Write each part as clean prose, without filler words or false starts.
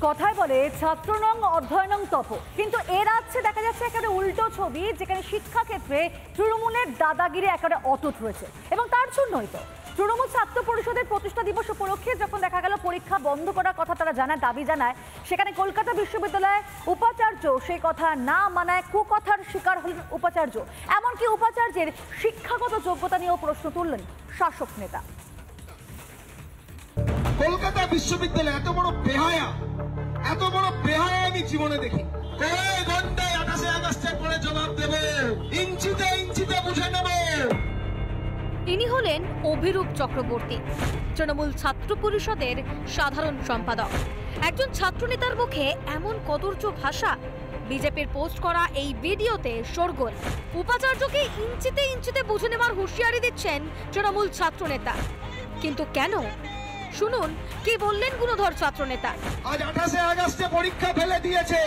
কথায় বলে ছাত্রনং অধ্যয়নং তপ, কিন্তু এর রাজ্যে দেখা যাচ্ছে একেবারে উল্টো ছবি, যেখানে শিক্ষাক্ষেত্রে তৃণমূলের দাদাগিরি একেবারে অটুট রয়েছে। এবং তার জন্যই তো তৃণমূল ছাত্র পরিষদের প্রতিষ্ঠা দিবস উপলক্ষে যখন দেখা গেল পরীক্ষা বন্ধ করার কথা তারা জানায়, দাবি জানায়, সেখানে কলকাতা বিশ্ববিদ্যালয়ের উপাচার্য সেই কথা না মানায় কুকথার শিকার হলেন উপাচার্য। এমনকি উপাচার্যের শিক্ষাগত যোগ্যতা নিয়েও প্রশ্ন তুললেন শাসক নেতা। কলকাতা বিশ্ববিদ্যালয় এত বড় বেহায়া আমি জীবনে দেখি। কয় ঘন্টায় 28 আগস্টের পরে জবাব দেব, ইঞ্চিতে ইঞ্চিতে বুঝে নেব। ইনি হলেন অভিরূপ চক্রবর্তী, তৃণমূল ছাত্র পরিষদের সাধারণ সম্পাদক। একজন ছাত্রনেতার মুখে এমন কদর্য ভাষা। বিজেপির পোস্ট করা এই ভিডিওতে শোরগোল। উপাচার্যকে ইঞ্চিতে ইঞ্চিতে বুঝে নেওয়ার হুঁশিয়ারি দিচ্ছেন তৃণমূল ছাত্রনেতা। কিন্তু কেন? শুনুন কি বললেন গুণধর ছাত্রনেতা। আজ 28 আগস্টে পরীক্ষা ফেলে দিয়েছে।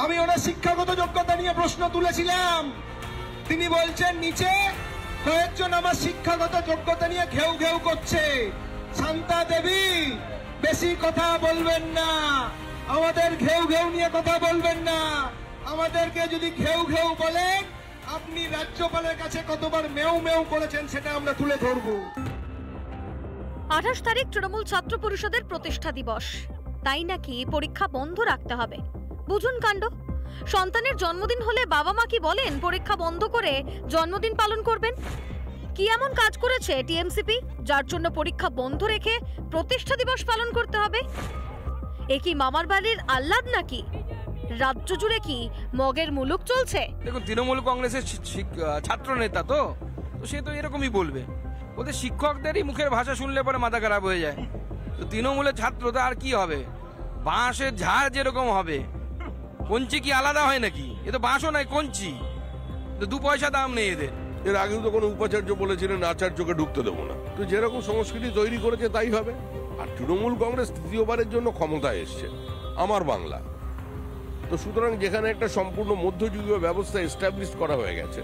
আমি ওনার শিক্ষাগত যোগ্যতা নিয়ে প্রশ্ন তুলেছিলাম। তিনি বলছেন নিচে কয়েকজন আমার শিক্ষাগত যোগ্যতা নিয়ে ঘেউ ঘেউ করছে। শান্তা দেবী, বেশি কথা বলবেন না, আমাদের ঘেউ ঘেউ নিয়ে কথা বলবেন না। আমাদেরকে যদি ঘেউ ঘেউ বলেন, আপনি রাজ্যপালের কাছে কতবার মেউ মেউ করেছেন সেটা আমরা তুলে ধরব। 28 তারিখ তৃণমূল ছাত্র পরিষদের প্রতিষ্ঠা দিবস, তাই নাকি পরীক্ষা বন্ধ রাখতে হবে। বুঝুন কাণ্ড। সন্তানের জন্মদিন হলে বাবা মা কি বলেন পরীক্ষা বন্ধ করে জন্মদিন পালন করবেন? কি এমন কাজ করেছে টিএমসিপি যার জন্য পরীক্ষা বন্ধ রেখে প্রতিষ্ঠা দিবস পালন করতে হবে? এ কি মামার বাড়ির আহ্লাদ নাকি? রাজ্য জুড়ে কি মগের মুলুক চলছে? দেখুন, তৃণমূল কংগ্রেসের ছাত্র নেতা তো সে তো এরকমই বলবে। ওদের শিক্ষকদেরই মুখের ভাষা শুনলে পরে মাথা খারাপ হয়ে যায়। তো তৃণমূলের ছাত্র তো আর কি হবে, বাঁশের ঝাড় যেরকম হবে। কঞ্চি কি আলাদা হয় নাকি? এ তো বাঁশও নয়, কঞ্চি। তো 2 পয়সা দাম নেই এদের। এর আগেও তো কোনো উপাচার্য বলেছিলেন আচার্যকে ঢুকতে দেবো না। তো যেরকম সংস্কৃতি তৈরি করেছে তাই হবে। আর তৃণমূল কংগ্রেস তৃতীয়বারের জন্য ক্ষমতায় এসছে আমার বাংলা। তো সুতরাং যেখানে একটা সম্পূর্ণ মধ্যযুগীয় ব্যবস্থা এস্টাবলিশ করা হয়ে গেছে,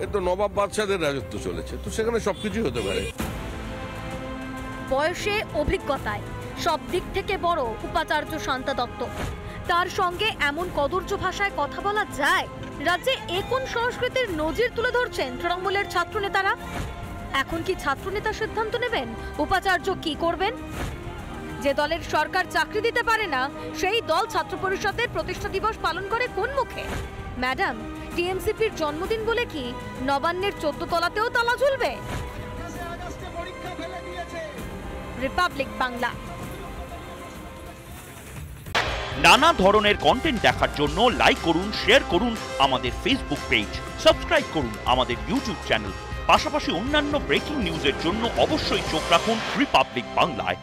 এ তো নবাব বাদশাদের রাজত্ব চলেছে, তো সেখানে সবকিছু হতে পারে। বয়সে অভিজ্ঞতায় সব দিক থেকে বড় উপাচার্য শান্তা দত্ত। তার সঙ্গে এমন কদর্য ভাষায় কথা বলা যায়? রাজ্যে কোন সংস্কৃতির নজির তুলে ধরছেন তৃণমূলের ছাত্রনেতারা? এখন কি ছাত্রনেতা সিদ্ধান্ত নেবেন উপাচার্য কি করবেন? যে দলের সরকার চাকরি দিতে পারে না, সেই দল ছাত্র পরিষদের প্রতিষ্ঠা দিবস পালন করে কোন মুখে? ম্যাডাম, টিএমসিপির জন্মদিন বলে কি নবান্নের 14 তলাতেও তালা ঝুলবে? রিপাবলিক বাংলা। নানা ধরনের কন্টেন্ট দেখার জন্য লাইক করুন, শেয়ার করুন আমাদের ফেসবুক পেজ, সাবস্ক্রাইব করুন আমাদের ইউটিউব চ্যানেল। পাশাপাশি অন্যান্য ব্রেকিং নিউজের জন্য অবশ্যই চোখ রাখুন রিপাবলিক বাংলায়।